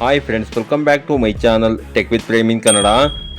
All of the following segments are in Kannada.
Hi friends, welcome back to my channel tech with Prem in Kannada.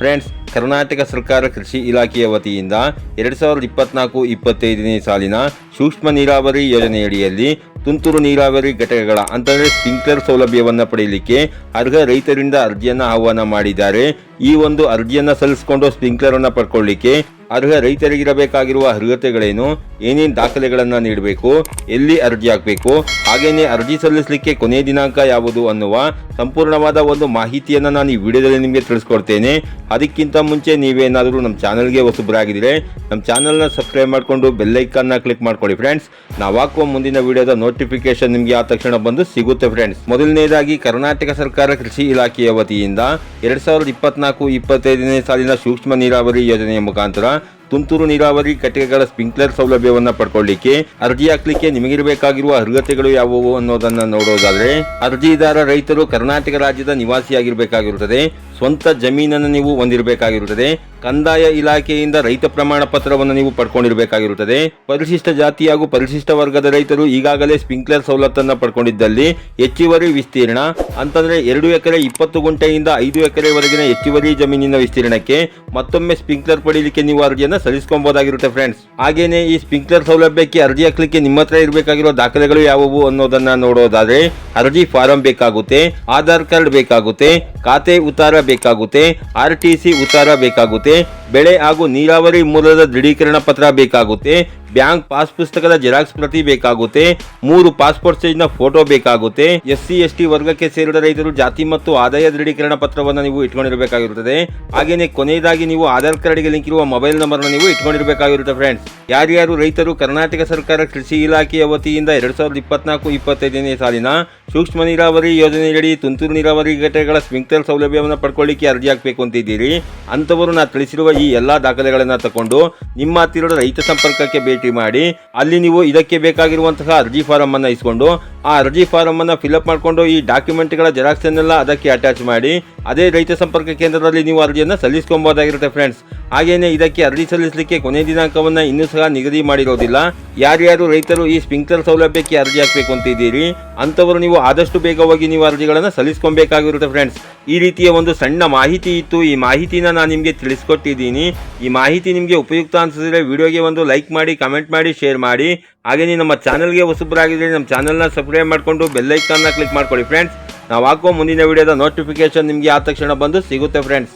Friends, Karnataka ಸರ್ಕಾರ ಕೃಷಿ ಇಲಾಖೆಯ ವತಿಯಿಂದ 2024-25ನೇ ಸಾಲಿನ ಸೂಕ್ಷ್ಮ ನೀರಾವರಿ ಯೋಜನೆಯಡಿಯಲ್ಲಿ ತುಂತುರು ನೀರಾವರಿ ಘಟಕಗಳ ಅಂತಂದರೆ ಸ್ಪ್ರಿಂಕ್ಲರ್ ಸೌಲಭ್ಯವನ್ನು ಪಡೆಯಲಿಕ್ಕೆ ಅರ್ಹ ರೈತರಿಂದ ಅರ್ಜಿಯನ್ನು ಆಹ್ವಾನ ಮಾಡಿದ್ದಾರೆ. ಈ ಒಂದು ಅರ್ಜಿಯನ್ನು ಸಲ್ಲಿಸಿಕೊಂಡು ಸ್ಪ್ರಿಂಕ್ಲರನ್ನು ಪಡ್ಕೊಳ್ಳಿಕ್ಕೆ ಅರ್ಹ ರೈತರಿಗಿರಬೇಕಾಗಿರುವ ಅರ್ಹತೆಗಳೇನು, ಏನೇನು ದಾಖಲೆಗಳನ್ನು ನೀಡಬೇಕು, ಎಲ್ಲಿ ಅರ್ಜಿ ಹಾಕಬೇಕು, ಹಾಗೆಯೇ ಅರ್ಜಿ ಸಲ್ಲಿಸಲಿಕ್ಕೆ ಕೊನೆಯ ದಿನಾಂಕ ಯಾವುದು ಅನ್ನುವ ಸಂಪೂರ್ಣವಾದ ಒಂದು ಮಾಹಿತಿಯನ್ನು ನಾನು ಈ ವಿಡಿಯೋದಲ್ಲಿ ನಿಮಗೆ ತಿಳಿಸ್ಕೊಡ್ತೇನೆ. ಅದಕ್ಕಿಂತ ಮುಂಚೆ ನೀವೇನಾದರೂ ನಮ್ಮ ಚಾನಲ್ಗೆ ಹೊಸಬರಾಗಿದ್ದರೆ ನಮ್ಮ ಚಾನಲ್ನ ಸಬ್ಸ್ಕ್ರೈಬ್ ಮಾಡಿಕೊಂಡು ಬೆಲ್ಲೈಕನ್ನ ಕ್ಲಿಕ್ ಮಾಡ್ಕೊಳ್ಳಿ ಫ್ರೆಂಡ್ಸ್. ನಾವು ಹಾಕುವ ಮುಂದಿನ ವಿಡಿಯೋದ ನೋಟಿಫಿಕೇಶನ್ ನಿಮಗೆ ಆ ತಕ್ಷಣ ಬಂದು ಸಿಗುತ್ತೆ ಫ್ರೆಂಡ್ಸ್. ಮೊದಲನೇದಾಗಿ ಕರ್ನಾಟಕ ಸರ್ಕಾರ ಕೃಷಿ ಇಲಾಖೆಯ ವತಿಯಿಂದ 2024-25ನೇ ಸಾಲಿನ ಸೂಕ್ಷ್ಮ ನೀರಾವರಿ ಯೋಜನೆಯ ಮುಖಾಂತರ ತುಂತುರು ನೀರಾವರಿ ಘಟಕಗಳ ಸ್ಪ್ರಿಂಕ್ಲರ್ ಸೌಲಭ್ಯವನ್ನು ಪಡ್ಕೊಳ್ಳಿಕ್ಕೆ ಅರ್ಜಿ ಹಾಕ್ಲಿಕ್ಕೆ ನಿಮಗಿರಬೇಕಾಗಿರುವ ಅರ್ಹತೆಗಳು ಯಾವುವು ಅನ್ನೋದನ್ನ ನೋಡೋದಾದ್ರೆ, ಅರ್ಜಿದಾರ ರೈತರು ಕರ್ನಾಟಕ ರಾಜ್ಯದ ನಿವಾಸಿಯಾಗಿರಬೇಕಾಗಿರುತ್ತದೆ, ಸ್ವಂತ ಜಮೀನನ್ನು ನೀವು ಹೊಂದಿರಬೇಕಾಗಿರುತ್ತದೆ, ಕಂದಾಯ ಇಲಾಖೆಯಿಂದ ರೈತ ಪ್ರಮಾಣ ಪತ್ರವನ್ನು ನೀವು ಪಡ್ಕೊಂಡಿರಬೇಕಾಗಿರುತ್ತದೆ, ಪರಿಶಿಷ್ಟ ಜಾತಿ ಹಾಗೂ ಪರಿಶಿಷ್ಟ ವರ್ಗದ ರೈತರು ಈಗಾಗಲೇ ಸ್ಪ್ರಿಂಕ್ಲರ್ ಸವಲತ್ತನ್ನು ಪಡ್ಕೊಂಡಿದ್ದಲ್ಲಿ ಹೆಚ್ಚುವರಿ ವಿಸ್ತೀರ್ಣ ಅಂತಂದ್ರೆ 2 ಎಕರೆ 20 ಗುಂಟೆಯಿಂದ 5 ಎಕರೆವರೆಗಿನ ಹೆಚ್ಚುವರಿ ಜಮೀನಿನ ವಿಸ್ತೀರ್ಣಕ್ಕೆ ಮತ್ತೊಮ್ಮೆ ಸ್ಪ್ರಿಂಕ್ಲರ್ ಪಡೆಯಲಿಕ್ಕೆ ನೀವು ಅರ್ಜಿಯನ್ನು ಸಲ್ಲಿಸಿಸಬಹುದಾಗಿರುತ್ತೆ ಫ್ರೆಂಡ್ಸ್. ಹಾಗೇನೆ ಈ ಸ್ಪ್ರಿಂಕ್ಲರ್ ಸೌಲಭ್ಯಕ್ಕೆ ಅರ್ಜಿ ಹಾಕ್ಲಿಕ್ಕೆ ನಿಮ್ಮ ಹತ್ರ ಇರಬೇಕಾಗಿರೋ ದಾಖಲೆಗಳು ಯಾವುವು ಅನ್ನೋದನ್ನ ನೋಡೋದಾದ್ರೆ, ಅರ್ಜಿ ಫಾರಂ ಬೇಕಾಗುತ್ತೆ, ಆಧಾರ್ ಕಾರ್ಡ್ ಬೇಕಾಗುತ್ತೆ, ಖಾತೆ ಉತ್ತಾರ ಬೇಕಾಗುತ್ತೆ, RTC ಉತ್ತಾರ ಬೇಕಾಗುತ್ತೆ, ಬೆಳೆ ಹಾಗೂ ನೀರಾವರಿ ಮೂಲದ ದೃಢೀಕರಣ ಪತ್ರ ಬೇಕಾಗುತ್ತೆ, ಬ್ಯಾಂಕ್ ಪಾಸ್ ಪುಸ್ತಕದ ಜೆರಾಕ್ಸ್ ಪ್ರತಿ ಬೇಕಾಗುತ್ತೆ, 3 ಪಾಸ್ಪೋರ್ಟ್ ಸೈಜ್ ನ ಫೋಟೋ ಬೇಕಾಗುತ್ತೆ, SC/ST ವರ್ಗಕ್ಕೆ ಸೇರಿದ ರೈತರು ಜಾತಿ ಮತ್ತು ಆದಾಯ ದೃಢೀಕರಣ ಪತ್ರವನ್ನು ನೀವು ಇಟ್ಕೊಂಡಿರಬೇಕಾಗಿರುತ್ತದೆ. ಹಾಗೇನೆ ಕೊನೆಯದಾಗಿ ನೀವು ಆಧಾರ್ ಕಾರ್ಡ್ಗೆ ಲಿಂಕ್ ಇರುವ ಮೊಬೈಲ್ ನಂಬರ್ನ ನೀವು ಇಟ್ಕೊಂಡಿರಬೇಕಾಗಿರುತ್ತೆ ಫ್ರೆಂಡ್ಸ್. ಯಾರ್ಯಾರು ರೈತರು ಕರ್ನಾಟಕ ಸರ್ಕಾರ ಕೃಷಿ ಇಲಾಖೆಯ ವತಿಯಿಂದ 2024-25ನೇ ಸಾಲಿನ ಸೂಕ್ಷ್ಮ ನೀರಾವರಿ ಯೋಜನೆಯಡಿ ತುಂತುರು ನೀರಾವರಿ ಘಟಕಗಳ ಸ್ಪ್ರಿಂಕ್ಲರ್ ಸೌಲಭ್ಯವನ್ನು ಪಡ್ಕೊಳ್ಳಿಕ್ಕೆ ಅರ್ಜಿ ಹಾಕಬೇಕು ಅಂತಿದ್ದೀರಿ, ಅಂತವರು ನಾ ತಿಳಿಸಿರುವ ಈ ಎಲ್ಲಾ ದಾಖಲೆಗಳನ್ನು ತಗೊಂಡು ನಿಮ್ಮ ಹತ್ತಿರದ ರೈತ ಸಂಪರ್ಕಕ್ಕೆ ಭೇಟಿ ಮಾಡಿ ಅಲ್ಲಿ ನೀವು ಇದಕ್ಕೆ ಬೇಕಾಗಿರುವಂತಹ ಅರ್ಜಿ ಫಾರಂ ಅನ್ನು ಇಸ್ಕೊಂಡು ಆ ಅರ್ಜಿ ಫಾರಂ ಅನ್ನು ಫಿಲ್ಅಪ್ ಮಾಡಿಕೊಂಡು ಈ ಡಾಕ್ಯುಮೆಂಟ್ಗಳ ಜೆರಾಕ್ಸ್ ಅನ್ನೆಲ್ಲ ಅದಕ್ಕೆ ಅಟ್ಯಾಚ್ ಮಾಡಿ ಅದೇ ರೈತ ಸಂಪರ್ಕ ಕೇಂದ್ರದಲ್ಲಿ ನೀವು ಅರ್ಜಿಯನ್ನು ಸಲ್ಲಿಸ್ಕೊಬಹುದಾಗಿರುತ್ತೆ ಫ್ರೆಂಡ್ಸ್. ಹಾಗೇನೆ ಇದಕ್ಕೆ ಅರ್ಜಿ ಸಲ್ಲಿಸಲಿಕ್ಕೆ ಕೊನೆಯ ದಿನಾಂಕವನ್ನು ಇನ್ನೂ ಸಹ ನಿಗದಿ ಮಾಡಿರೋದಿಲ್ಲ. ಯಾರ್ಯಾರು ರೈತರು ಈ ಸ್ಪ್ರಿಂಕ್ಲರ್ ಸೌಲಭ್ಯಕ್ಕೆ ಅರ್ಜಿ ಹಾಕಬೇಕು ಅಂತಿದ್ದೀರಿ ಅಂತವರು ನೀವು ಆದಷ್ಟು ಬೇಗ ಹೋಗಿ ನೀವು ಅರ್ಜಿಗಳನ್ನು ಸಲ್ಲಿಸ್ಕೊಬೇಕಾಗಿರುತ್ತೆ ಫ್ರೆಂಡ್ಸ್. ಈ ರೀತಿಯ ಒಂದು ಸಣ್ಣ ಮಾಹಿತಿ ಇತ್ತು, ಈ ಮಾಹಿತಿನ ನಾನು ನಿಮಗೆ ತಿಳಿಸ್ಕೊಟ್ಟಿದ್ದೀನಿ. ಈ ಮಾಹಿತಿ ನಿಮಗೆ ಉಪಯುಕ್ತ ಅನಿಸಿದ್ರೆ ವಿಡಿಯೋಗೆ ಒಂದು ಲೈಕ್ ಮಾಡಿ, ಕಮೆಂಟ್ ಮಾಡಿ, ಶೇರ್ ಮಾಡಿ. ಹಾಗೆಯೇ ನಮ್ಮ ಚಾನಲ್ಗೆ ಹೊಸಬರಾಗಿದ್ದರೆ ನಮ್ಮ ಚಾನಲ್ನ ಸಬ್ಸ್ಕ್ರೈಬ್ ಮಾಡಿಕೊಂಡು ಬೆಲ್ಲೈಕನ್ನ ಕ್ಲಿಕ್ ಮಾಡ್ಕೊಳ್ಳಿ ಫ್ರೆಂಡ್ಸ್. ನಾವು ಹಾಕುವ ಮುಂದಿನ ವಿಡಿಯೋದ ನೋಟಿಫಿಕೇಶನ್ ನಿಮಗೆ ಆ ತಕ್ಷಣ ಬಂದು ಸಿಗುತ್ತೆ ಫ್ರೆಂಡ್ಸ್.